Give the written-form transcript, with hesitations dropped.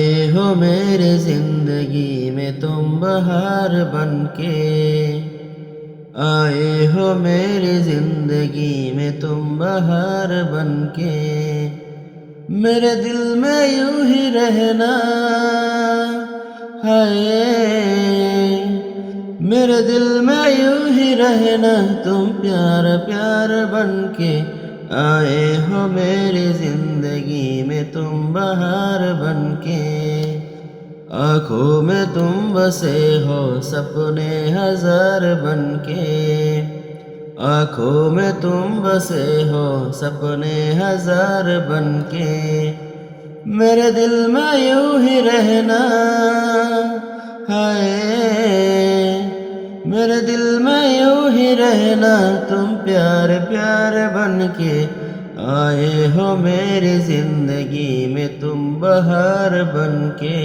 आए हो मेरे जिंदगी में तुम बहार बनके, आए हो मेरी जिंदगी में तुम बहार बनके। मेरे दिल में यूं ही रहना है, मेरे दिल में यूं ही रहना, तुम प्यार प्यार बनके। आए हो मेरी जिंदगी में तुम बहार बनके। आँखों में तुम बसे हो सपने हजार बनके, आँखों में तुम बसे हो सपने हजार बनके। मेरे दिल में यूं ही रहना है, मेरे दिल में यूं ही रहना, तुम प्यार प्यार बनके। आए हो मेरी जिंदगी में तुम बहार बनके।